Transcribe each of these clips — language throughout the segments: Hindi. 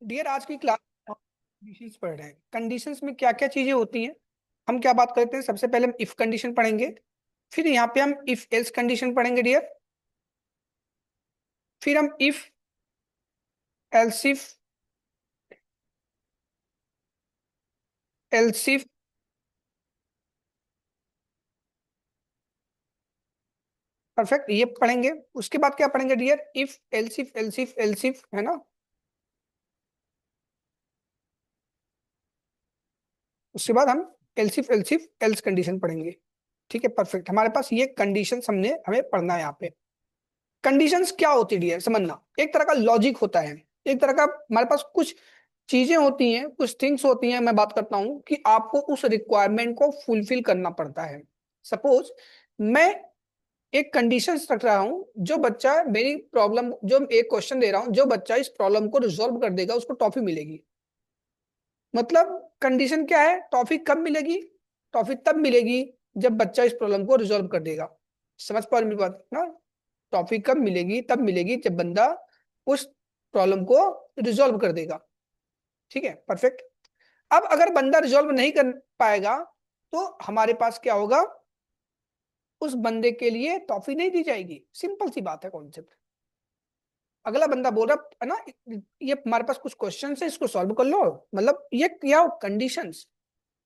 डियर, आज की क्लास कंडीशंस पढ़ रहे हैं। कंडीशंस में क्या क्या चीजें होती हैं, हम क्या बात करते हैं। सबसे पहले हम इफ कंडीशन पढ़ेंगे, फिर यहाँ पे हम इफ एल्स कंडीशन पढ़ेंगे डियर, फिर हम इफ एल्सिफ एल्सिफ परफेक्ट ये पढ़ेंगे। उसके बाद क्या पढ़ेंगे dear, if else if else if else if, है ना। उसके बाद हम एल्सिफ एल्सिफ एल्स कंडीशन पढ़ेंगे। ठीक है, परफेक्ट। हमारे पास ये कंडीशंस हमने हमें पढ़ना है यहाँ पे। कंडीशंस क्या होती है डियर, समझना। एक तरह का लॉजिक होता है, एक तरह का हमारे पास कुछ चीजें होती हैं, कुछ थिंग्स होती हैं। मैं बात करता हूं कि आपको उस रिक्वायरमेंट को फुलफिल करना पड़ता है। सपोज मैं एक कंडीशन रख रहा हूं, जो बच्चा मेरी प्रॉब्लम, जो एक क्वेश्चन दे रहा हूं, जो बच्चा इस प्रॉब्लम को रिजॉल्व कर देगा उसको टॉफी मिलेगी। मतलब कंडीशन क्या है, टॉफी कब मिलेगी। टॉफी तब मिलेगी जब बच्चा इस प्रॉब्लम को रिजॉल्व कर देगा। समझ पा रहे मेरी बात ना। टॉफी कब मिलेगी, तब मिलेगी जब बंदा उस प्रॉब्लम को रिजॉल्व कर देगा। ठीक है, परफेक्ट। अब अगर बंदा रिजॉल्व नहीं कर पाएगा तो हमारे पास क्या होगा, उस बंदे के लिए टॉफी नहीं दी जाएगी। सिंपल सी बात है कॉन्सेप्ट। अगला बंदा बोल रहा है ना, ये हमारे पास कुछ क्वेश्चन है, इसको सॉल्व कर लो। मतलब ये क्या कंडीशंस,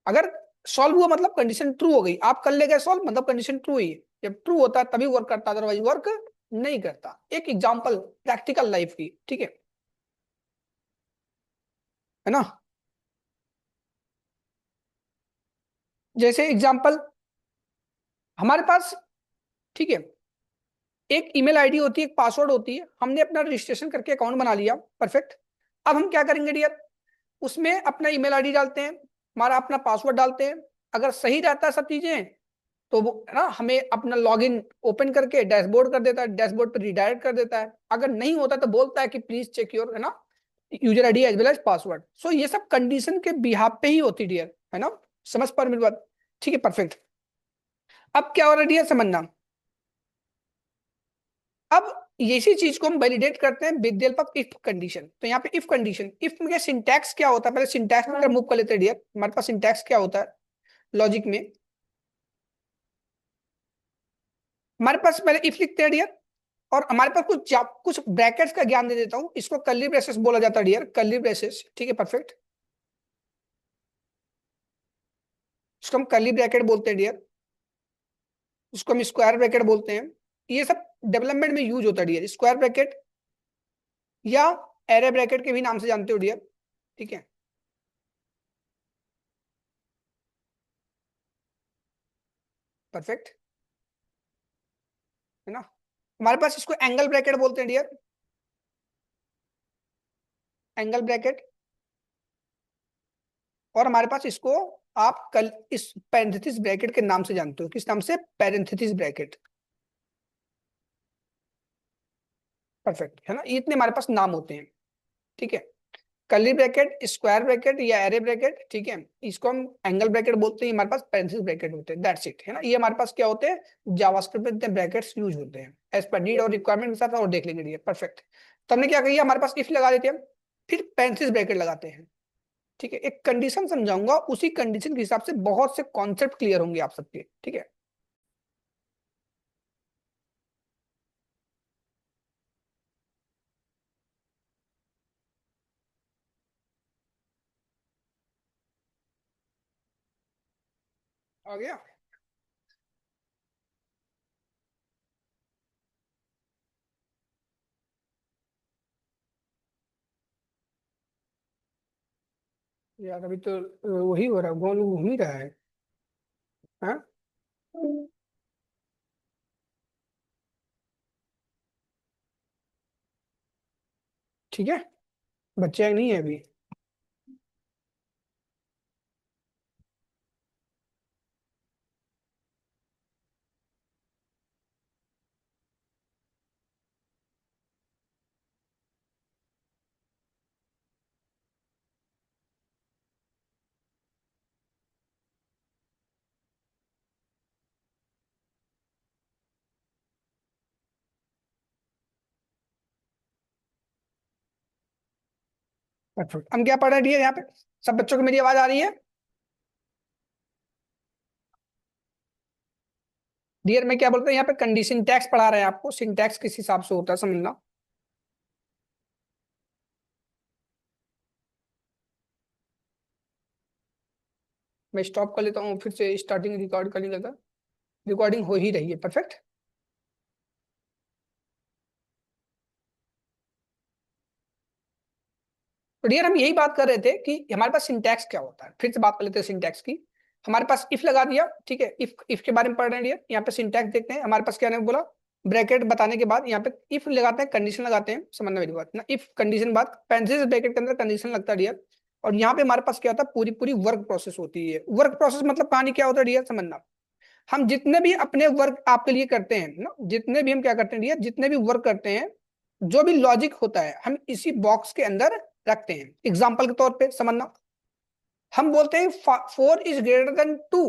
अगर सॉल्व हुआ मतलब कंडीशन ट्रू हो गई। आप कर ले गए सॉल्व मतलब कंडीशन ट्रू ही है। जब ट्रू होता है तभी वर्क करता, अदरवाइज वर्क नहीं करता। एक एग्जांपल प्रैक्टिकल लाइफ की, ठीक है ना। जैसे एग्जांपल हमारे पास, ठीक है, एक ईमेल आईडी होती है, एक पासवर्ड होती है। हमने अपना रजिस्ट्रेशन करके अकाउंट बना लिया, परफेक्ट। अब हम क्या करेंगे डियर, उसमें अपना ईमेल आईडी डालते हैं, हमारा अपना पासवर्ड डालते हैं। अगर सही रहता है सब चीजें तो वो है ना हमें अपना लॉगिन ओपन करके डैशबोर्ड कर देता है, डैशबोर्ड पर रिडायरेक्ट कर देता है। अगर नहीं होता तो बोलता है कि प्लीज चेक योर, है ना, user ID as well as password. So ये सब कंडीशन के बिहाफ पे ही होती डियर, है ना। समझ पा रहे मेरी बात। ठीक है, परफेक्ट। अब क्या हो रहा है डियर, समझना। अब इसी चीज को हम वैलिडेट करते हैं with the help of if condition. तो यहाँ पे इफ कंडीशन, इफ में सिंटैक्स क्या होता है, पहले सिंटैक्स में मूव कर लेते हैं डियर। हमारे पास सिंटैक्स क्या होता है लॉजिक में। हमारे पास पहले इफ लिखते हैं डियर, और हमारे पास कुछ ब्रैकेट्स का ज्ञान दे देता हूं। इसको कर्ली ब्रेसेस बोला जाता है डियर, कर्ली ब्रेसेस। ठीक है, परफेक्ट। इसको हम कर्ली ब्रैकेट बोलते हैं डियर, इसको हम स्क्वायर ब्रैकेट बोलते हैं। ये सब डेवलपमेंट में यूज होता है डियर, स्क्वायर ब्रैकेट या एरे ब्रैकेट के भी नाम से जानते हो डियर। ठीक है, परफेक्ट, है ना। हमारे पास इसको एंगल ब्रैकेट बोलते हैं डियर, एंगल ब्रैकेट। और हमारे पास इसको आप कल इस पैरेंथेसिस ब्रैकेट के नाम से जानते हो, किस नाम से, पैरेंथेसिस ब्रैकेट। परफेक्ट, है ना। ये इतने हमारे पास नाम होते हैं। ठीक है, कर्ली ब्रैकेट, स्क्वायर ब्रैकेट या एरे ब्रैकेट, ठीक है, इसको हम एंगल ब्रैकेट बोलते हैं। हमारे पास पेरेंथेसिस ब्रैकेट होते हैं, दैट्स इट, है ना। ये हमारे पास क्या होते हैं, जावास्क्रिप्ट में इतने ब्रैकेट्स यूज होते हैं। एज पर नीड और रिक्वायरमेंट के साथ और देख लेंगे ये, परफेक्ट। तो हमने क्या किया, हमारे पास इफ लगा देते हैं, फिर पेरेंथेसिस ब्रैकेट लगाते हैं। ठीक है, एक कंडीशन समझाऊंगा, उसी कंडीशन के हिसाब से बहुत से कॉन्सेप्ट क्लियर होंगे आप सबके। ठीक है, आ गया। यार अभी तो वही हो रहा है, गोल घूम ही रहा है। हाँ, ठीक है, बच्चे नहीं है अभी। परफेक्ट। हम क्या पढ़ रहे हैं डियर यहाँ पे? सब बच्चों को मेरी आवाज आ रही है? डियर मैं क्या बोलता हूँ यहाँ पे, कंडीशन टैक्स पढ़ा रहे हैं आपको, सिंटैक्स किस हिसाब से होता है समझना। मैं स्टॉप कर लेता हूँ, फिर से स्टार्टिंग रिकॉर्ड करने लगा। रिकॉर्डिंग हो ही रही है, परफेक्ट। तो डियर हम यही बात कर रहे थे कि हमारे पास सिंटैक्स क्या होता है, फिर से बात कर लेते हैं सिंटैक्स की। हमारे पास इफ लगा दिया, ठीक है, इफ के बारे में पढ़ रहे हैं डियर। यहाँ पे सिंटैक्स देखते हैं हमारे पास क्या ने बोला, ब्रैकेट बताने के बाद यहाँ पे इफ लगाते हैं, कंडीशन लगाते हैं, समझना मेरी बात ना। इफ कंडीशन बाद पेरेंथेसिस ब्रैकेट के अंदर कंडीशन लगता है डियर। और यहाँ पे हमारे पास क्या होता है, पूरी पूरी वर्क प्रोसेस होती है। वर्क प्रोसेस मतलब कहानी क्या होता है डियर समझना। हम जितने भी अपने वर्क आपके लिए करते हैं ना, जितने भी हम क्या करते हैं डियर, जितने भी वर्क करते हैं, जो भी लॉजिक होता है हम इसी बॉक्स के अंदर रखते हैं। एग्जाम्पल के तौर पे समझना, हम बोलते हैं 4 is greater than 2,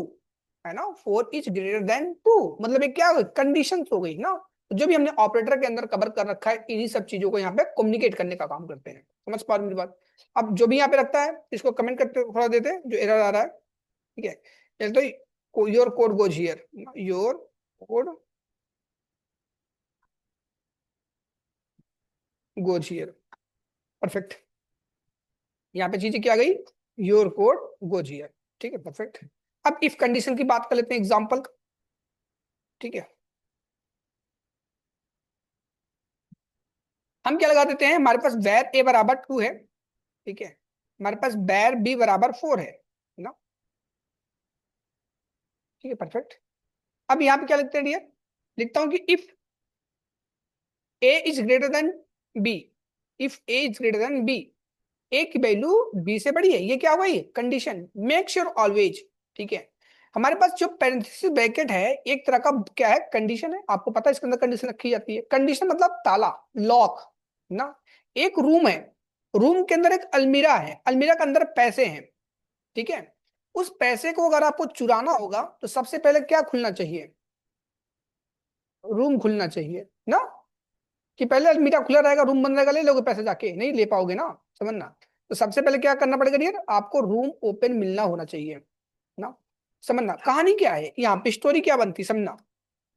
है ना, 4 is greater than 2, मतलब ये क्या कंडीशन हो गई ना। तो जो भी हमने ऑपरेटर के अंदर कवर कर रखा है, इन्हीं सब चीजों को यहाँ पे कम्युनिकेट करने का काम करते हैं। समझ पा रहे मेरी बात? अब जो भी यहाँ पे रखता है इसको कमेंट करते थोड़ा देते हैं जो एरर आ रहा है, ठीक है। तो your code goes here, your code goes here, perfect. यहाँ पे चीजें क्या गई, योर कोड गोज हियर, ठीक है, परफेक्ट। अब इफ कंडीशन की बात कर लेते हैं, एग्जांपल, ठीक है। हम क्या लगा देते हैं, हमारे पास वैर ए बराबर 2 है, ठीक है, हमारे पास वैर बी बराबर 4 है ना, ठीक है, परफेक्ट। अब यहाँ पे क्या लिखते हैं डियर, लिखता हूं कि if A is greater than B, if A is greater than B, A की वैल्यू बी से बड़ी है, ये क्या हुआ, ये कंडीशन। मेक श्योर ऑलवेज, ठीक है। हमारे पास जो पेरेंथेसिस ब्रैकेट है एक तरह का क्या है, कंडीशन है। आपको पता है इसके अंदर कंडीशन रखी जाती है। कंडीशन मतलब ताला, लॉक ना। एक रूम है, रूम के अंदर एक अलमीरा है, अलमीरा के अंदर पैसे हैं, ठीक है। उस पैसे को अगर आपको चुराना होगा तो सबसे पहले क्या खुलना चाहिए, रूम खुलना चाहिए ना। कि पहले अलमीरा खुला रहेगा, रूम बंद रहेगा, ले लोगे पैसे, जाके नहीं ले पाओगे ना, समझना। तो सबसे पहले क्या करना पड़ेगा डियर, आपको रूम ओपन मिलना होना चाहिए ना, समझना। कहानी क्या है यहाँ पे, स्टोरी क्या बनती समझना।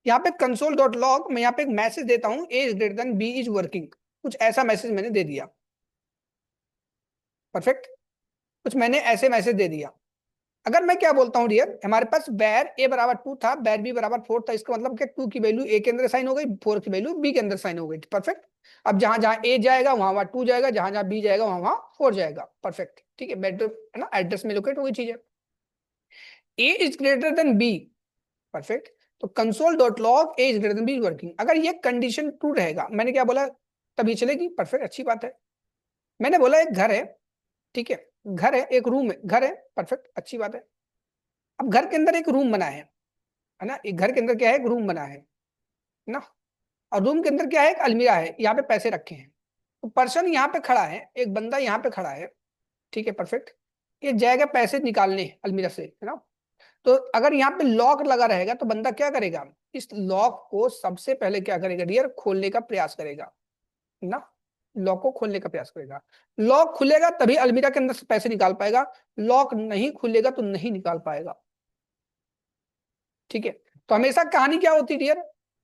यहाँ पे कंसोल डॉट लॉग, मैं यहाँ पे एक मैसेज देता हूँ, A is greater than B is working, कुछ ऐसा मैसेज मैंने दे दिया, परफेक्ट। कुछ मैंने ऐसे मैसेज दे दिया। अगर मैं क्या बोलता हूँ डियर, हमारे पास बैर ए बराबर 2 था, बैर बी बराबर 4 था, इसका मतलब क्या, 2 की वैल्यू ए के अंदर साइन हो गई, 4 की वैल्यू बी के अंदर साइन हो गई, परफेक्ट। अब जहां जहां ए जाएगा वहां वहां 2 जाएगा, जहां जहां बी जाएगा वहां वहां 4 जाएगा, परफेक्ट, ठीक है। बेटर है ना, एड्रेस में लोकेट हो गई चीजें। A is greater than B, perfect. तो console dot log A is greater than B is working. अगर ये कंडीशन ट्रू रहेगा, मैंने क्या बोला, तब ये चलेगी, परफेक्ट, अच्छी बात है। मैंने बोला एक घर है, ठीक है, घर है, एक रूम है, घर है, परफेक्ट, अच्छी बात है। अब घर के अंदर एक रूम बना है ना, एक घर के अंदर क्या है, एक रूम बना है ना। और रूम के अंदर क्या है, एक अलमीरा है, यहाँ पे पैसे रखे हैं। तो पर्सन यहाँ पे खड़ा है, एक बंदा यहाँ पे खड़ा है, ठीक है, परफेक्ट। ये जाएगा पैसे निकालने अलमीरा से, है ना। तो अगर यहाँ पे लॉक लगा रहेगा तो बंदा क्या करेगा, इस लॉक को सबसे पहले क्या करेगा डियर, खोलने का प्रयास करेगा ना। लॉक को खोलने का प्रयास करेगा, लॉक खुलेगा तभी अलमीरा के अंदर से पैसे निकाल पाएगा, लॉक नहीं खुलेगा तो नहीं निकाल पाएगा, ठीक है। तो हमेशा कहानी क्या होती है डियर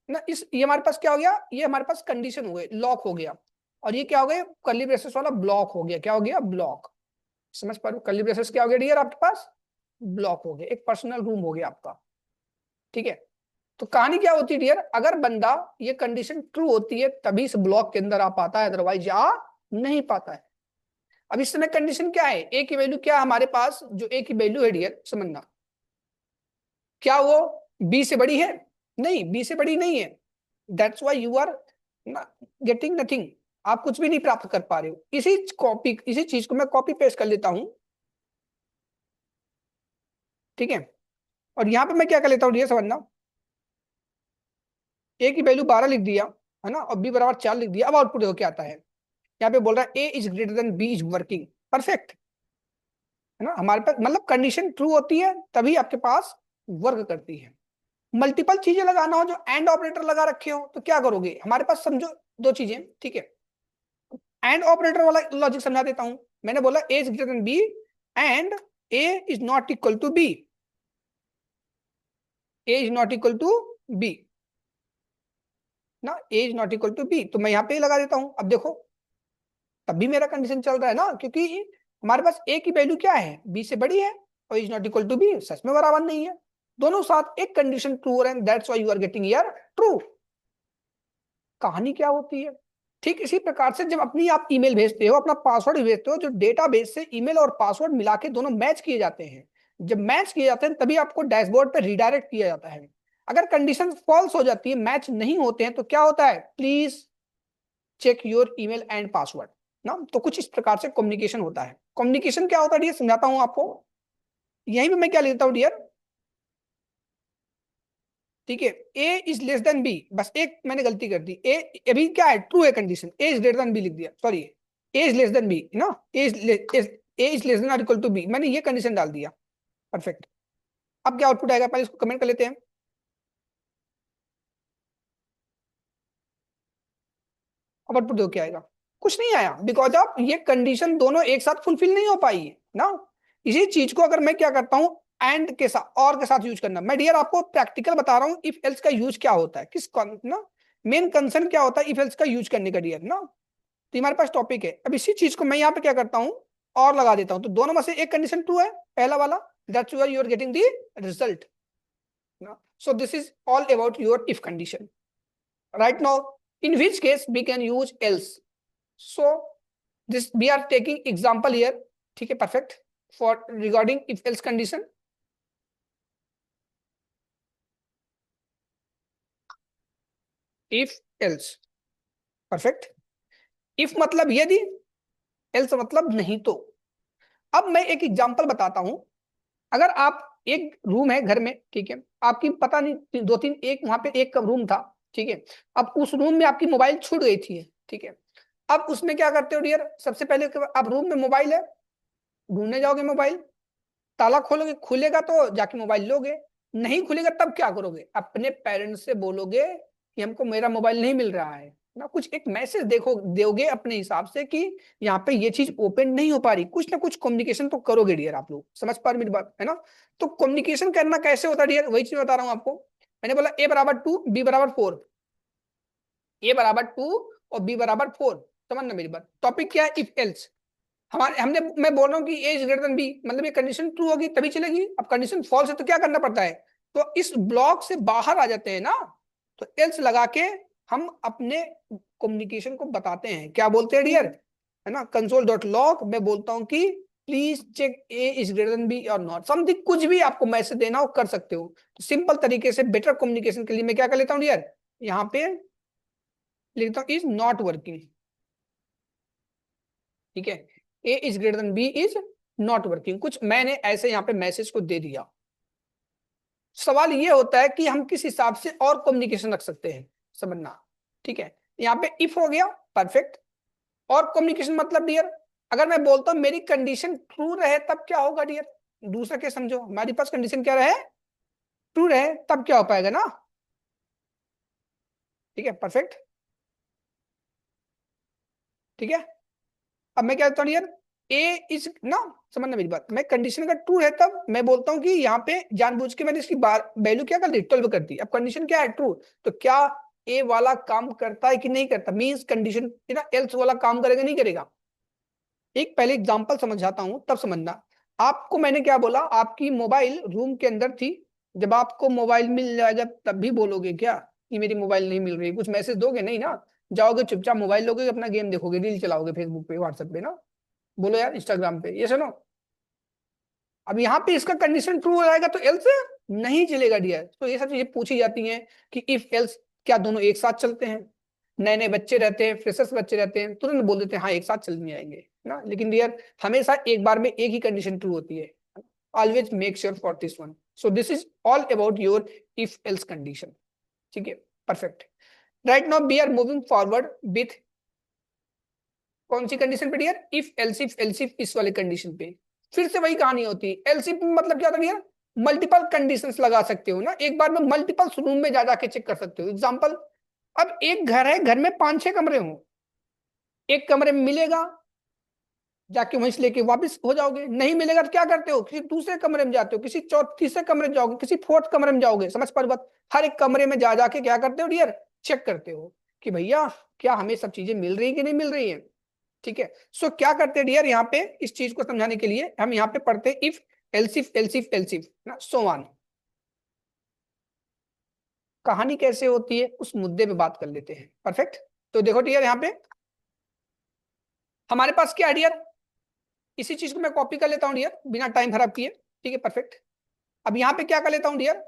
ना, इस ये हमारे पास क्या हो गया, ये हमारे पास कंडीशन हो गई, लॉक हो गया। और ये क्या हो गया, कर्ली ब्रेसेस वाला ब्लॉक हो गया, क्या हो गया, ब्लॉक। समझ पा रहे हो, कर्ली ब्रेसेस क्या हो गया डियर आपके पास, ब्लॉक हो गया, एक पर्सनल रूम हो गया आपका, ठीक है। तो कहानी क्या होती है डियर, अगर बंदा ये कंडीशन ट्रू होती है तभी इस ब्लॉक के अंदर आ पाता है, अदरवाइज आ नहीं पाता है। अब इस समय कंडीशन क्या है, ए की वैल्यू क्या है हमारे पास, जो ए की वैल्यू है डियर समझना, क्या वो बी से बड़ी है, नहीं, बी से बड़ी नहीं है। That's why you are getting nothing, आप कुछ भी नहीं प्राप्त कर पा रहे हो। इसी चीज को मैं कॉपी पेस्ट कर लेता हूं, ठीक है। और यहां पे मैं क्या कर लेता हूं ये समझना, ए की वैल्यू 12 लिख दिया, है ना, और बी बराबर 4 लिख दिया। अब आउटपुट देखो क्या आता है, यहाँ पे बोल रहा है A is greater than B is working, perfect, है ना। हमारे पास मतलब कंडीशन ट्रू होती है तभी आपके पास वर्क करती है। मल्टीपल चीजें लगाना हो, जो एंड ऑपरेटर लगा रखे हो, तो क्या करोगे, हमारे पास समझो दो चीजें, ठीक है। एंड ऑपरेटर वाला लॉजिक समझा देता हूं मैंने बोला A is greater than B and A is not equal to B, A is not equal to B ना, A is not equal to B, तो मैं यहाँ पे लगा देता हूं। अब देखो तब भी मेरा कंडीशन चल रहा है ना, क्योंकि हमारे पास ए की वैल्यू क्या है, बी से बड़ी है, और is not equal to B सच में बराबर नहीं है। दोनों साथ एक कंडीशन ट्रू हो रहे हैं, that's why you are getting here true. कहानी क्या होती है, ठीक इसी प्रकार से जब अपनी आप ईमेल भेजते हो, अपना पासवर्ड भेजते हो, जो डेटाबेस से ईमेल और पासवर्ड मिला के दोनों मैच किए जाते हैं, जब मैच किए जाते हैं तभी आपको डैशबोर्ड पे रिडायरेक्ट किया जाता है। अगर कंडीशन फॉल्स हो जाती है, मैच नहीं होते हैं, तो क्या होता है, please check your email and password ना। तो कुछ इस प्रकार से कम्युनिकेशन होता है। कम्युनिकेशन क्या होता है डियर, समझाता हूं आपको। यहीं पे मैं क्या लिखता हूं डियर, ठीक है, A is less than B, बस एक मैंने गलती कर दी, ए अभी क्या है, ट्रू है condition, A is greater than B लिख दिया, sorry A is less than B ना, ए इज लेस देन और इक्वल टू बी, मैंने ये कंडीशन डाल दिया। परफेक्ट। अब क्या आउटपुट आएगा, पहले इसको कमेंट कर लेते हैं। अब आउटपुट देखो क्या आएगा, कुछ नहीं आया, बिकॉज ऑफ ये कंडीशन दोनों एक साथ फुलफिल नहीं हो पाई है ना। इसी चीज को अगर मैं क्या करता हूं, एंड के साथ और के साथ यूज करना, मैं डियर आपको प्रैक्टिकल बता रहा हूं इफ एल्स का यूज क्या होता है, किस ना मेन कंसर्न क्या होता है इफ एल्स का यूज करने का डियर ना। तो हमारे पास टॉपिक है, अब इसी चीज को मैं यहाँ पे क्या करता हूँ, और लगा देता हूँ, तो दोनों में से एक कंडीशन ट्रू है, पहला वाला, that's why you are getting the result ना। So this is all about your if condition. Right now in which case we can use else, so this we are taking example here, ठीक है, perfect, for regarding if else condition। if else, perfect, if मतलब यदि, else मतलब नहीं तो। अब मैं एक एग्जांपल बताता हूं, अगर आप एक रूम है घर में, ठीक है, आपकी पता नहीं दो तीन, एक वहां पे एक रूम था, ठीक है, अब उस रूम में आपकी मोबाइल छूट गई थी, ठीक है, अब उसमें क्या करते हो डियर, सबसे पहले आप रूम में मोबाइल है, ढूंढने जाओगे मोबाइल, ताला खोलोगे, खुलेगा तो जाके मोबाइल लोगे, नहीं खुलेगा तब क्या करोगे, अपने पेरेंट्स से बोलोगे कि हमको मेरा मोबाइल नहीं मिल रहा है ना, कुछ एक मैसेज देखो दोगे अपने हिसाब से कि यहाँ पे ये चीज ओपन नहीं हो पा रही, कुछ ना कुछ कम्युनिकेशन तो करोगे डियर, आप लोग समझ पा रहे मेरी बात है ना। तो कम्युनिकेशन करना कैसे होता है डियर, वही चीज बता रहा हूँ आपको। मैंने बोला ए बराबर 2 बी बराबर 4, ए बराबर 2 और बी बराबर 4, समझना मेरी बात। टॉपिक क्या है, इफ एल्स। हमारे हमने मैं बोल रहा हूँ कि ए इज ग्रेटर देन बी, मतलब ये कंडीशन ट्रू होगी तभी चलेगी, अब कंडीशन फॉल्स है तो क्या करना पड़ता है, तो इस ब्लॉक से बाहर आ जाते हैं ना, तो एल्स लगा के हम अपने कम्युनिकेशन को बताते हैं, क्या बोलते हैं डियर, है ना, कंसोल डॉट लॉग, मैं बोलता हूँ कि please check A is greater than B और नॉट, समथिंग कुछ भी आपको मैसेज देना हो कर सकते हो। तो सिंपल तरीके से बेटर कम्युनिकेशन के लिए मैं क्या कर लेता हूँ डियर, यहाँ पे लिखता हूँ इज नॉट वर्किंग, ठीक है, A is greater than B is not working, कुछ मैंने ऐसे यहाँ पे मैसेज को दे दिया। सवाल ये होता है कि हम किस हिसाब से और कम्युनिकेशन रख सकते हैं, समझना, ठीक है, यहाँ पे इफ हो गया, परफेक्ट, और कम्युनिकेशन मतलब डियर, अगर मैं बोलता हूं मेरी कंडीशन ट्रू रहे तब क्या होगा डियर, दूसरा केस समझो, हमारे पास कंडीशन क्या रहे, ट्रू रहे, तब क्या हो पाएगा ना, ठीक है, परफेक्ट, ठीक है। अब मैं क्या कहता हूँ यार, ए इज ना, समझना मेरी बात, मैं कंडीशन अगर ट्रू है तब मैं बोलता हूँ कि यहाँ पे जानबूझ के मैंने इसकी बार वैल्यू क्या कर दी, 12 कर दी। अब कंडीशन क्या है, ट्रू, तो क्या ए वाला काम करता है कि नहीं करता, मीन्स कंडीशन ना एल्स वाला काम करेगा नहीं करेगा। एक पहले एग्जांपल समझाता हूँ तब समझना। आपको मैंने क्या बोला, आपकी मोबाइल रूम के अंदर थी, जब आपको मोबाइल मिल जाएगा तब भी बोलोगे क्या कि मेरी मोबाइल नहीं मिल रही, कुछ मैसेज दोगे नहीं ना, जाओगे चुपचाप मोबाइल लोगे, अपना गेम देखोगे, रील चलाओगे फेसबुक पे व्हाट्सएप पे ना, बोलो यार इंस्टाग्राम पे, ये सुनो। अब यहाँ पे इसका कंडीशन ट्रू हो जाएगा तो एल्स नहीं चलेगा डियर, तो ये सब चीजें पूछी जाती हैं कि इफ एल्स क्या दोनों एक साथ चलते हैं, नए नए बच्चे रहते हैं, फ्रेशर्स बच्चे रहते हैं, तुरंत बोल देते हैं हाँ एक साथ चल नहीं आएंगे ना, लेकिन डियर हमेशा एक बार में एक ही कंडीशन ट्रू होती है, always make sure for this one. So this is all about your if else condition, ठीक है, perfect. Right now we are moving forward with कौन सी कंडीशन पे डियर, इफ एल्सिफ इस वाले कंडीशन पे। फिर से वही कहानी होती है, एल्सिफ मतलब क्या होता है डियर, मल्टीपल कंडीशंस लगा सकते हो ना, एक बार में मल्टीपल रूम में जा जाके चेक कर सकते हो। एग्जांपल, अब एक घर है, घर में 5-6 कमरे हों, एक कमरे में मिलेगा, जाके वहीं से लेके वापस हो जाओगे। नहीं मिलेगा तो क्या करते हो, किसी दूसरे कमरे में जाते हो, किसी तीसरे कमरे में जाओगे, किसी फोर्थ कमरे में जाओगे। समझ पा रहे बात? हर एक कमरे में जा जाके क्या करते हो डियर, चेक करते हो कि भैया क्या हमें सब चीजें मिल रही है कि नहीं मिल रही है। ठीक है, सो क्या करते हैं डियर, यहाँ पे इस चीज को समझाने के लिए हम यहाँ पे पढ़ते हैं इफ एल्सिफ एल्सिफ एल्सिफ ना, सो ऑन। कहानी कैसे होती है उस मुद्दे पे बात कर लेते हैं। परफेक्ट। तो देखो डियर, यहाँ पे हमारे पास क्या है डियर, इसी चीज को मैं कॉपी कर लेता हूँ डियर बिना टाइम खराब किए। ठीक है, परफेक्ट। अब यहाँ पे क्या कर लेता हूँ डियर,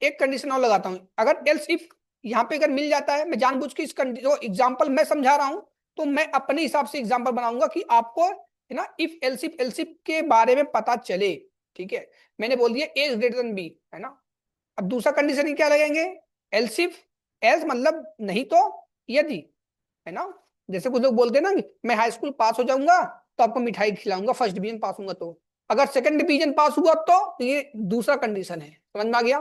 एक कंडीशन और लगाता हूँ। अगर एल्स इफ यहाँ पे अगर मिल जाता है, मैं जानबूझ के इस जो एग्जांपल मैं समझा रहा हूँ, तो मैं अपने हिसाब से एग्जांपल बनाऊंगा कि आपको है ना इफ एल्सिफ के बारे में पता चले। ठीक है, मैंने बोल दिया एज ग्रेटर देन बी, है ना। अब दूसरा कंडीशन ही क्या लगेंगे, एल्सिफ एल्स मतलब नहीं तो यदि, है ना। जैसे कुछ लोग बोलते हैं ना कि मैं हाई स्कूल पास हो जाऊंगा तो आपको मिठाई खिलाऊंगा, फर्स्ट डिवीजन पास होगा तो। अगर सेकंड डिवीजन पास हुआ तो ये दूसरा कंडीशन है, समझ में आ गया।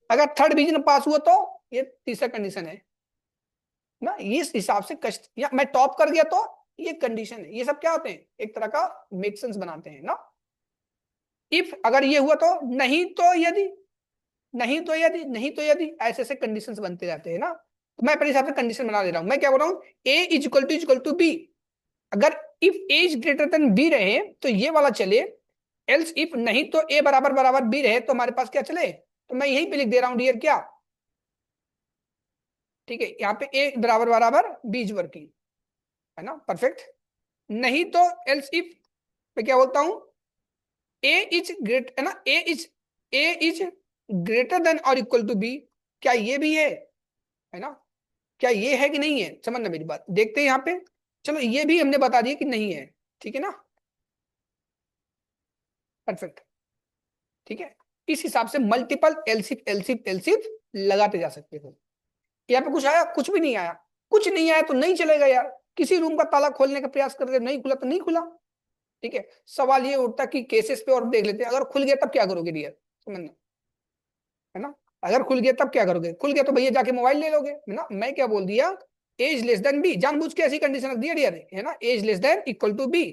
अगर थर्ड डिवीजन पास हुआ तो ये तीसरा कंडीशन है ना। इस हिसाब से कष्ट, या मैं टॉप कर गया तो ये कंडीशन है। ये सब क्या होते हैं, एक तरह का मेक सेंस बनाते हैं ना। इफ अगर ये हुआ तो, नहीं तो यदि, नहीं तो यदि, नहीं तो यदि, ऐसे ऐसे कंडीशंस बनते जाते हैं ना। तो मैं अपने हिसाब से कंडीशन बना दे रहा हूं। मैं क्या बोल रहा हूँ, A is equal to B. अगर if A is greater than B रहे तो ये वाला चले, एल्स इफ नहीं तो ए बराबर बराबर बी रहे तो हमारे पास क्या चले। तो मैं यहीं पे लिख दे रहा हूं डियर क्या, ठीक है, यहाँ पे ए बराबर बराबर बी इज वर्किंग, है ना। परफेक्ट। नहीं तो एल्स इफ मैं क्या बोलता हूं, ए इज ग्रेट, है ना, ए इज ग्रेटर देन और इक्वल टू बी। क्या ये भी है ना। क्या ये है कि नहीं है, समझना मेरी बात, देखते हैं यहाँ पे। चलो ये भी हमने बता दिया कि नहीं है, ठीक है ना। परफेक्ट। ठीक है, इस हिसाब से मल्टीपल एलसिफ एलसिफ एलसिफ लगाते जा सकते हो। यहाँ पे कुछ आया, कुछ भी नहीं आया, कुछ नहीं आया तो नहीं चलेगा यार। किसी रूम का ताला खोलने का प्रयास करके नहीं खुला तो नहीं खुला। ठीक है, सवाल ये उठता कि केसेस पे और देख लेते हैं, अगर खुल गया तब क्या करोगे डियर, समझना, है ना। अगर खुल गया तब क्या करोगे, खुल गया तो भैया जाके मोबाइल ले लोगे, है ना। मैं क्या बोल दिया, एज लेस देन बी, जानबूझ के ऐसी कंडीशन रख दिया डियर, है ना, A's less than equal to B.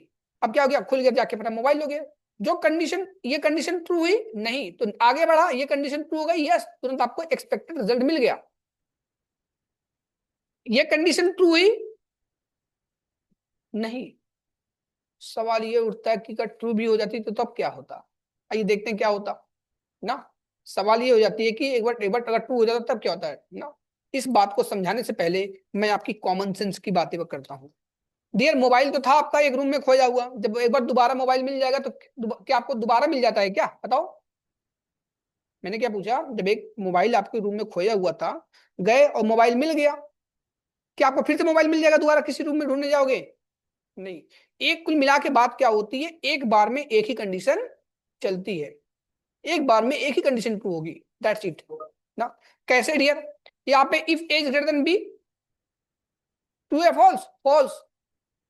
अब क्या हो गया, खुल गया, जाके अपना मोबाइल लोगे। जो कंडीशन, ये कंडीशन ट्रू हुई नहीं तो आगे बढ़ा, ये कंडीशन ट्रू हो गई, यस, तुरंत आपको एक्सपेक्टेड रिजल्ट मिल गया। ये कंडीशन ट्रू हुई नहीं, सवाल ये उठता है कि अगर ट्रू भी हो जाती तो तब क्या होता। आइए देखते हैं क्या होता ना। सवाल ये हो जाती है कि एक बार अगर ट्रू हो जाता तब क्या होता है ना। इस बात को समझाने से पहले मैं आपकी कॉमन सेंस की बातें करता हूँ। डियर, मोबाइल तो था आपका एक रूम में खोया हुआ, जब एक बार दोबारा मोबाइल मिल जाएगा तो क्या आपको दोबारा मिल जाता है क्या, बताओ। मैंने क्या पूछा, जब एक मोबाइल आपके रूम में खोया हुआ था, गए और मोबाइल मिल गया, क्या आपको फिर से मोबाइल मिल जाएगा, दोबारा किसी रूम में ढूंढने जाओगे, नहीं। एक कुल मिला के बात क्या होती है, एक बार में एक ही कंडीशन चलती है, एक बार में एक ही कंडीशन ट्रू होगी, दैट्स इट ना। कैसे डियर, यहाँ पे if A's greater than B, true है false, false.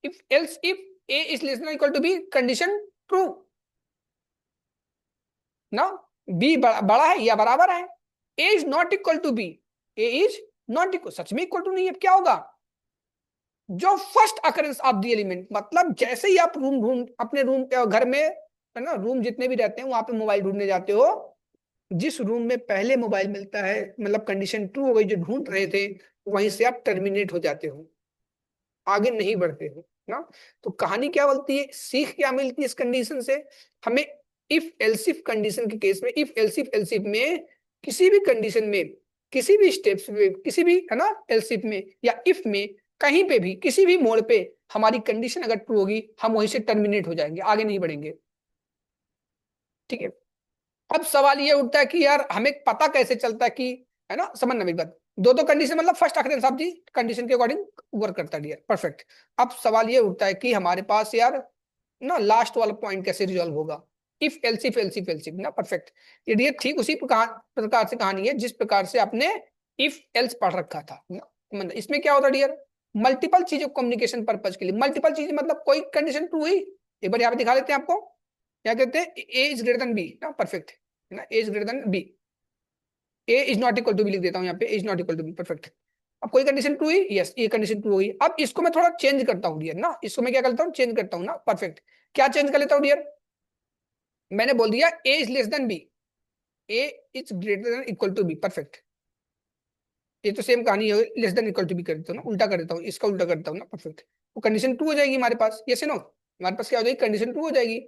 If else if A is less than equal to B, condition true ना। बी बड़ा है या बराबर है, A is not equal to B, A is not equal, सच में इक्वल टू नहीं है, क्या होगा, जो first occurrence of the element, मतलब जैसे ही आप रूम ढूंढ अपने रूम घर में, है ना, रूम जितने भी रहते हैं वहां पे मोबाइल ढूंढने जाते हो, जिस रूम में पहले मोबाइल मिलता है, मतलब कंडीशन ट्रू हो गई, जो ढूंढ रहे थे, वहीं से आप टर्मिनेट हो जाते हो, आगे नहीं बढ़ते हो ना। तो कहानी क्या बोलती है, सीख क्या मिलती है इस कंडीशन से हमें, इफ एल्सिफ कंडीशन के केस में, इफ एल्सिफ एल्सिफ में, किसी भी कंडीशन में, किसी भी स्टेप्स में, किसी भी, है ना, एल्सिफ में या इफ में, कहीं पे भी किसी भी मोड़ पे हमारी कंडीशन अगर ट्रू होगी, हम वहीं से टर्मिनेट हो जाएंगे, आगे नहीं बढ़ेंगे। ठीक है, अब सवाल ये उठता है कि यार हमें पता कैसे चलता है कि, है ना, समझना मेरी बात, दो दो कंडीशन मतलब first occurrence of the condition के अकॉर्डिंग वर्क करता है डियर, परफेक्ट। अब सवाल ये उठता है कि हमारे पास यार ना लास्ट वाला पॉइंट कैसे रिजॉल्व होगा, इफ एल्सिफ एल्सिफ एल्सिफ ना, परफेक्ट। ये डियर ठीक उसी प्रकार से कहानी है जिस प्रकार से आपने इफ एल्स पढ़ रखा था ना। मतलब इसमें क्या होता है डियर, मल्टीपल चीजों कम्युनिकेशन पर्पज के लिए, मल्टीपल चीजें मतलब कोई कंडीशन ट्रू हुई, एक बार यहाँ पे दिखा देते हैं आपको, क्या कहते हैं, A is greater than B ना, परफेक्ट, है ना, A is greater than B, A is not equal to B लिख देता हूँ यहाँ पे, A is not equal to B, perfect. अब कोई कंडीशन ट्रू हुई, यस ये कंडीशन ट्रू हुई। अब इसको मैं थोड़ा चेंज करता हूँ डियर ना, इसको मैं क्या करता हूँ, चेंज करता हूँ ना, परफेक्ट। क्या चेंज कर लेता हूँ डियर, मैंने बोल दिया A is less than B, A is greater than equal to B, perfect. ये तो सेम कहानी है, less than equal to B कर देता हूँ ना, उल्टा कर देता हूँ, इसका उल्टा करता हूँ ना, परफेक्ट। वो कंडीशन ट्रू हो जाएगी हमारे पास, यस नो, हमारे पास क्या हो जाएगी, कंडीशन ट्रू हो जाएगी।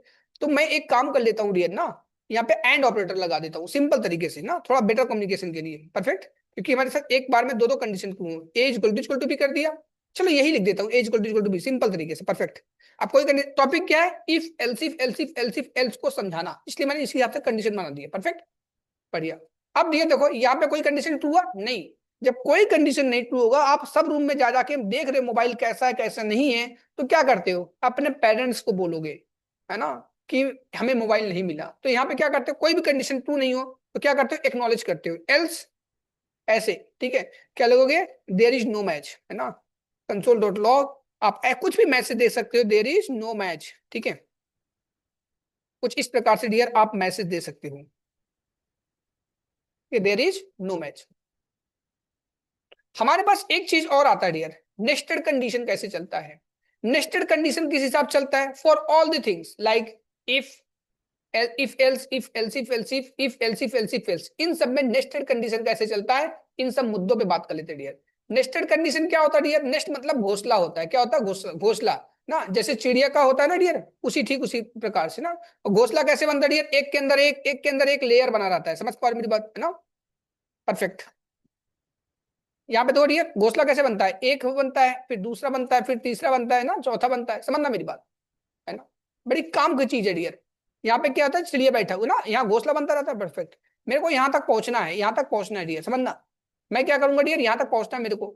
तो मैं एक काम कर लेता हूँ डियर ना, यहाँ पे एंड ऑपरेटर लगा देता हूँ सिंपल तरीके से ना, थोड़ा बेटर कम्युनिकेशन के लिए, परफेक्ट। क्योंकि हमारे साथ एक बार में दो दो कंडीशन ट्रू हो, ए इक्वल टू बी कर दिया, चलो यही लिख देता हूँ, ए इक्वल टू बी सिंपल तरीके से, परफेक्ट। अब कोई टॉपिक क्या है, if else if else if else if else को समझाना, इसलिए मैंने इसी हिसाब से कंडीशन बना दी है, परफेक्ट, बढ़िया। अब ये देखो यहाँ पे कोई कंडीशन ट्रू हुआ नहीं, जब कोई कंडीशन नहीं ट्रू होगा, आप सब रूम में जा जाके देख रहे मोबाइल कैसा है कैसा नहीं है, तो क्या करते हो, अपने पेरेंट्स को बोलोगे, है ना, कि हमें मोबाइल नहीं मिला। तो यहाँ पे क्या करते हो, कोई भी कंडीशन ट्रू नहीं हो तो क्या करते हो, एक्नॉलेज करते हो, एल्स ऐसे, ठीक है, क्या लगोगे, देयर इज नो मैच, है ना, कंसोल डॉट लॉग, आप कुछ भी मैसेज दे सकते हो, देयर इज नो मैच, ठीक है, कुछ इस प्रकार से डियर आप मैसेज दे सकते हो कि देयर इज नो मैच। हमारे पास एक चीज और आता है डियर, नेस्टेड कंडीशन कैसे चलता है। नेस्टेड कंडीशन किस हिसाब चलता है, for all the things like if if else if else if else if if else if else if else, इन सब में नेस्टेड कंडीशन कैसे चलता है, इन सब मुद्दों पे बात कर लेते हैं डियर। नेस्टेड कंडीशन क्या होता है डियर, नेस्ट मतलब घोंसला होता है, क्या होता है, घोंसला ना, जैसे चिड़िया का होता है ना डियर, उसी ठीक उसी प्रकार से ना। और घोंसला कैसे बनता है डियर, एक के अंदर एक लेयर बना रहता है, समझ पा रहे मेरी बात, है ना, परफेक्ट। यहाँ पे तो डियर घोंसला कैसे बनता है, एक बनता है, फिर दूसरा बनता है, फिर तीसरा बनता है ना, चौथा बनता है, समझना मेरी बात, है ना, बड़ी काम की चीज है डियर। यहाँ पे क्या होता है, चिड़िया बैठा हुआ ना, यहाँ घोंसला बनता रहता है, परफेक्ट। मेरे को यहाँ तक पहुंचना है, यहाँ तक पहुंचना है डियर, समझना। मैं क्या करूंगा डियर, यहाँ तक पहुंचना है मेरे को।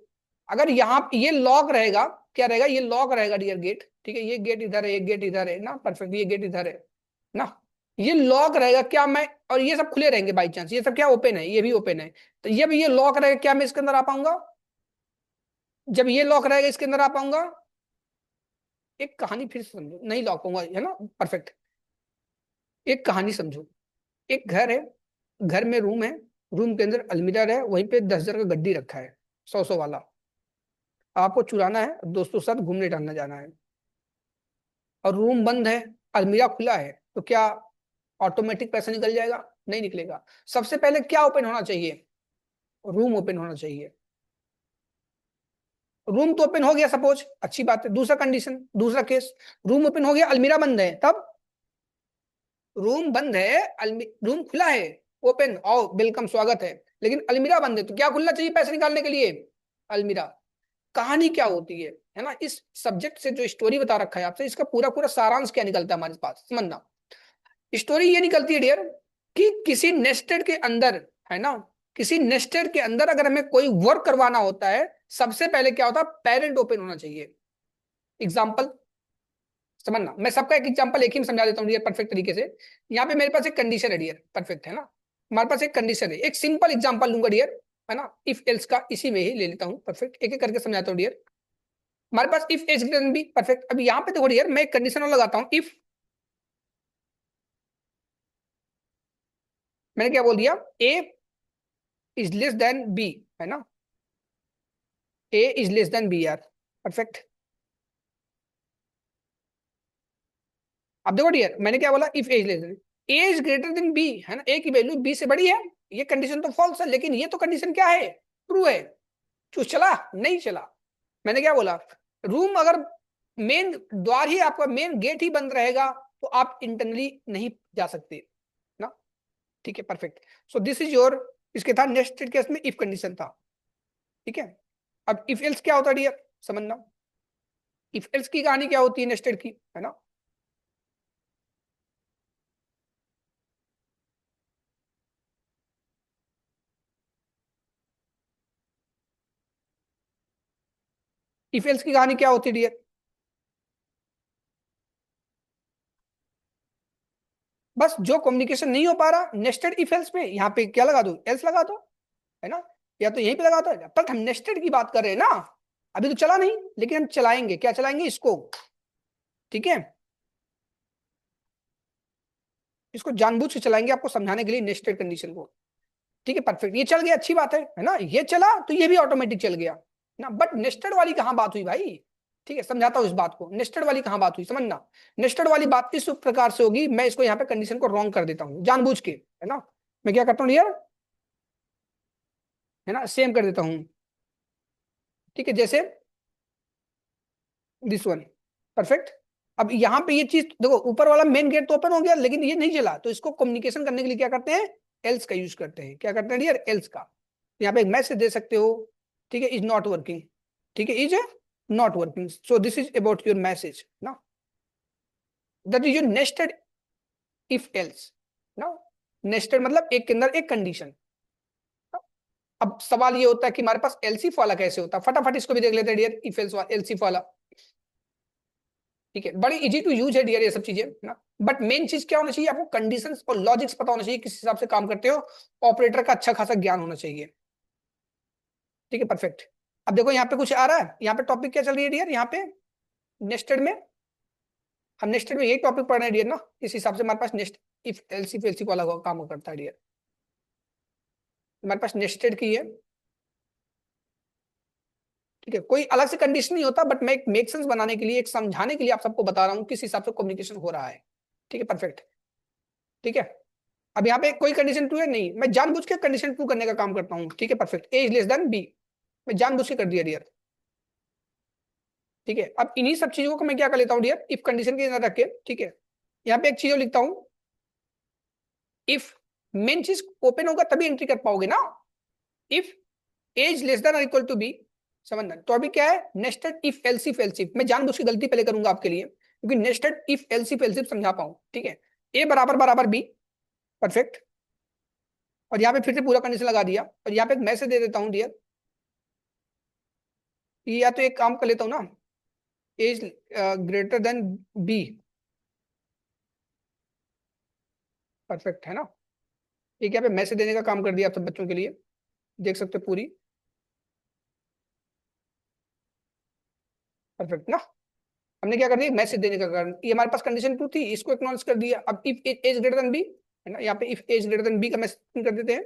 अगर यहाँ ये लॉक रहेगा, क्या रहेगा, ये लॉक रहेगा डियर गेट, ठीक है, ये गेट इधर है, ये गेट इधर है ना, परफेक्ट, ये गेट इधर है ना, ये लॉक रहेगा क्या मैं, और ये सब खुले रहेंगे बाई चांस, ये सब क्या ओपन है, ये भी ओपन है, तो ये भी ये लॉक रहेगा, क्या मैं इसके अंदर आ पाऊंगा, जब ये लॉक रहेगा इसके अंदर आ पाऊंगा। एक कहानी फिर से समझो, नहीं लॉक पाऊंगा, है ना, परफेक्ट। एक कहानी समझो, एक घर है, घर में रूम है, रूम के अंदर अलमीरा है, वहीं पे 10,000 का गड्डी रखा है, 100 वाला, आपको चुराना है, दोस्तों के साथ घूमने टहलने जाना है, और रूम बंद है, अलमीरा खुला है, तो क्या ऑटोमेटिक पैसा निकल जाएगा, नहीं निकलेगा। सबसे पहले क्या ओपन होना चाहिए, रूम ओपन होना चाहिए। रूम तो ओपन हो गया सपोज, अच्छी बात है, दूसरा कंडीशन, दूसरा केस, रूम ओपन हो गया, अलमीरा बंद है, तब रूम बंद है, रूम खुला है, ओपन, आओ वेलकम स्वागत है, लेकिन अलमीरा बंद है, तो क्या खुलना चाहिए पैसे निकालने के लिए, अलमीरा। कहानी क्या होती है ना, इस सब्जेक्ट से जो स्टोरी बता रखा है आपसे, इसका पूरा पूरा सारांश क्या निकलता है हमारे पास, समझना। स्टोरी ये निकलती है डियर, कि किसी नेस्टेड के अंदर, है ना, किसी नेस्टेड के अंदर अगर हमें कोई वर्क करवाना होता है, सबसे पहले क्या होता है, पेरेंट ओपन होना चाहिए। एग्जाम्पल समझना, मैं सबका एक एग्जांपल एक ही में समझा देता हूँ डियर, परफेक्ट तरीके से। यहाँ पे मेरे पास एक कंडीशन है डियर, परफेक्ट, है ना, हमारे पास एक कंडीशन है, एक सिंपल एग्जांपल लूंगा डियर, है ना, इफ एल्स का इसी में ही ले लेता हूँ, परफेक्ट, एक एक करके समझाता हूँ डियर। हमारे पास if A's greater than B, perfect. अब यहाँ पे देखो डियर, मैं एक कंडीशन और लगाता हूँ, इफ, मैंने क्या बोल दिया, A is less than B, है ना, A is less than B यार, परफेक्ट। अब देखो डियर, मैंने क्या बोला, if A is less than, A is greater than B, है ना, ए की वैल्यू बी से बड़ी है, ये कंडीशन तो फॉल्स है, लेकिन ये तो कंडीशन क्या है, ट्रू है। चूस चला, नहीं चला। मैंने क्या बोला, रूम अगर मेन द्वार ही आपका मेन गेट ही बंद रहेगा, तो आप इंटरनली नहीं जा सकते ना, ठीक है, perfect. So this is your, इसके था नेक्स्ट केस में इफ कंडीशन था, ठीक है। अब इफ एल्स क्या होता है डियर, समझना, इफ एल्स की कहानी क्या होती है नेस्टेड की, है ना। इफ एल्स की कहानी क्या होती है डियर, बस जो कम्युनिकेशन नहीं हो पा रहा नेस्टेड इफ एल्स पे, यहाँ पे क्या लगा दो, एल्स लगा दो, है ना, या तो यहीं पे लगा दो, पर हम नेस्टेड की बात कर रहे हैं ना, अभी तो चला नहीं, लेकिन हम चलाएंगे, क्या चलाएंगे इसको, ठीक है, इसको जानबूझ के चलाएंगे आपको समझाने के लिए नेस्टेड कंडीशन को, ठीक है, परफेक्ट। ये चल गया, अच्छी बात है ना, ये चला तो ये भी ऑटोमेटिक चल गया, ना, बट नेस्टेड वाली कहाँ बात हुई भाई, ठीक है, समझाता हूँ इस बात को, नेस्टेड वाली कहाँ बात हुई समझना। नेस्टेड वाली बात इस प्रकार से होगी, मैं इसको यहाँ पे कंडीशन को रॉन्ग कर देता हूँ जानबूझ के, है ना, मैं क्या करता हूँ यार, है ना, सेम कर देता हूँ, ठीक है, जैसे दिस वन, परफेक्ट। अब यहाँ पे ये चीज देखो, ऊपर वाला मेन गेट तो ओपन हो गया लेकिन ये नहीं चला, तो इसको कम्युनिकेशन करने के लिए क्या करते हैं, एल्स का यूज करते हैं, क्या करते हैं डियर, एल्स का। यहाँ पे एक मैसेज दे सकते हो, ठीक है, इज नॉट वर्किंग, ठीक है, is not working, so this is about your message ना, that is your nested if else ना, नेस्टेड मतलब एक के अंदर एक कंडीशन। अब सवाल ये होता है कि हमारे पास एलसीफ वाला कैसे होता है, फटाफट इसको भी देख लेते हैं डियर, इफ एल्स वाला, एलसीफ वाला, ठीक है, बड़ी इजी टू यूज है डियर ये सब चीजें ना, बट मेन चीज क्या होना चाहिए आपको, कंडीशंस और लॉजिक्स पता होना चाहिए, किस हिसाब से काम करते हो, ऑपरेटर का अच्छा खासा ज्ञान होना चाहिए, ठीक है, परफेक्ट। अब देखो यहाँ पे कुछ आ रहा है, यहाँ पे टॉपिक क्या चल रही है डियर, यहाँ पे नेस्टेड में, हम नेस्टेड में यही टॉपिक पढ़ रहे हैं डियर ना, इस हिसाब से हमारे पास नेस्ट इफ एलसीफ एलसीफ वाला काम करता है डियर, हमारे पास नेस्टेड की है, ठीक है, कोई अलग से कंडीशन नहीं होता, बट मैं एक मेक सेंस बनाने के लिए, एक समझाने के लिए आप सबको बता रहा हूँ किस हिसाब से कम्युनिकेशन हो रहा है, ठीक है, परफेक्ट, ठीक है। अब यहाँ पे कोई कंडीशन ट्रू है नहीं, मैं जानबूझ के कंडीशन ट्रू करने का काम करता हूँ, ठीक है, perfect, A is less than B, मैं जानबूझ के कर दिया डियर, ठीक है। अब इन्हीं सब चीजों को मैं क्या कर लेता हूँ डियर, इफ कंडीशन के अंदर रख के, ठीक है, यहाँ पे एक चीज लिखता हूँ, इफ मेन चीज ओपन होगा तभी एंट्री कर पाओगे ना, इफ एज लेस देन और इक्वल टू बी, समझना, तो अभी क्या है, नेस्टेड इफ एलसिफ एलसिफ, मैं जानबूझ के गलती पहले करूंगा आपके लिए, क्योंकि नेस्टेड इफ एलसिफ एलसिफ समझा पाऊं, ठीक है, ए बराबर बराबर बी, परफेक्ट, और यहाँ पे फिर से पूरा कंडीशन लगा दिया, और यहाँ पे एक मैसेज दे देता हूँ डियर, या तो एक काम कर लेता हूँ ना, A's greater than B, perfect है ना, एक यहाँ पे मैसेज देने का काम कर दिया आप सब बच्चों के लिए, देख सकते हो पूरी, परफेक्ट ना, हमने क्या कर दिया, मैसेज देने का कारण, ये हमारे पास कंडीशन टू थी, इसको एक्नॉलेज कर दिया। अब if A's greater than B, है ना, यहाँ पे if A's greater than B का मैसेज कर देते हैं,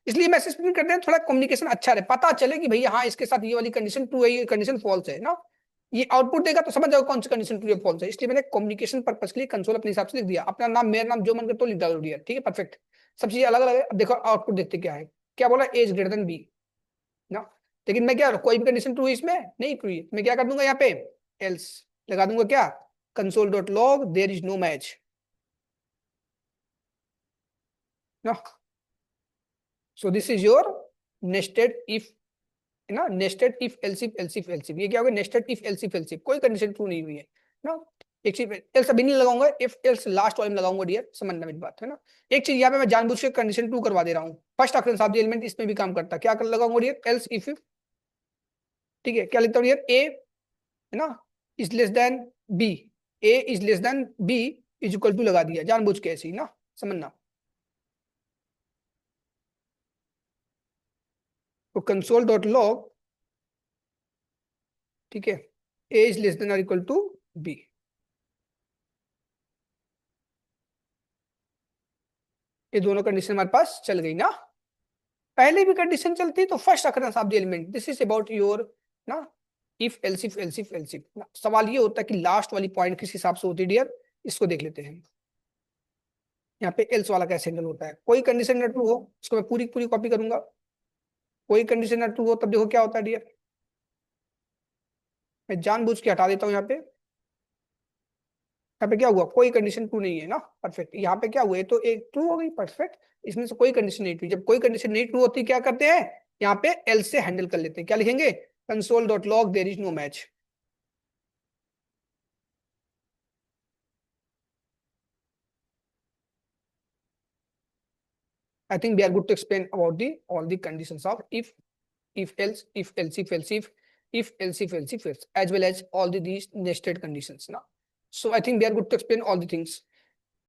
इसलिए मैसेज प्रिंट करते हैं थोड़ा कम्युनिकेशन अच्छा रहे, पता चले कि भैया हाँ इसके साथ ये वाली कंडीशन ट्रू है, ये कंडीशन फॉल्स है ना, ये आउटपुट देगा तो समझ जाओ कौन सी कंडीशन ट्रू है फॉल्स है, इसलिए मैंने कम्युनिकेशन पर्पज के लिए कंसोल अपने हिसाब से लिख दिया, अपना नाम मेरा नाम जो मन कर तो लिख डालो दिया, ठीक है, परफेक्ट, सब चीजें अलग अलग है। अब देखो आउटपुट देखते क्या है, क्या बोला, एज ग्रेटर देन बी ना, लेकिन मैं क्या, कोई भी कंडीशन ट्रू इसमें नहीं ट्रू है, मैं क्या कर दूंगा यहाँ पे, एल्स लगा दूंगा, क्या, console.log there is no match no, so this is your nested if, है ना, nested if elsif elsif elsif, ये क्या होगा, nested if elsif elsif, कोई कंडीशन ट्रू नहीं हुई है ना, एक चीज एल्स अभी नहीं लगाऊंगा, इफ एल्स लास्ट वाले में लगाऊंगा डियर, समझना मेरी बात है ना, एक चीज यहाँ पे मैं जानबूझ के कंडीशन ट्रू करवा दे रहा हूँ, फर्स्ट ऑक्टेंस ऑफ द एलिमेंट इसमें भी काम करता है, क्या कर लगाऊंगा डियर, एल्स इफ, ठीक है, क्या लिखता हूँ डियर, ए है ना is less than B, A is less than B is equal to लगा दिया जानबूझ के ऐसे ही ना, समझना, तो कंसोल डॉट लॉग, ठीक है, ए इज लेस देन और इक्वल टू बी, ये दोनों कंडीशन हमारे पास चल गई ना, पहले भी कंडीशन चलती तो first occurrence of the element, this is about your ना, इफ एल्सिफ एल्सिफ एल्सिफ ना, सवाल ये होता है कि लास्ट वाली पॉइंट किस हिसाब से होती है डियर, इसको देख लेते हैं, यहाँ पे एल्स वाला कैसे हैंडल होता है, कोई कंडीशन ना ट्रू हो, इसको मैं पूरी पूरी कॉपी करूंगा, कोई कंडीशन ना ट्रू हो तब देखो क्या होता है डियर, मैं जानबूझ के हटा देता हूँ यहाँ पे, यहाँ पे क्या हुआ, कोई कंडीशन ट्रू नहीं है ना, परफेक्ट, यहाँ पे क्या हुआ, तो एक ट्रू हो गई, परफेक्ट, इसमें से कोई कंडीशन नहीं ट्रू, जब कोई कंडीशन नहीं ट्रू होती क्या करते हैं, यहाँ पे एल से हैंडल कर लेते हैं, क्या लिखेंगे, console dot log there is no match, I think we are good to explain about the all the conditions of if else, if else if else else as well as all these nested conditions now. So I think we are good to explain all the things.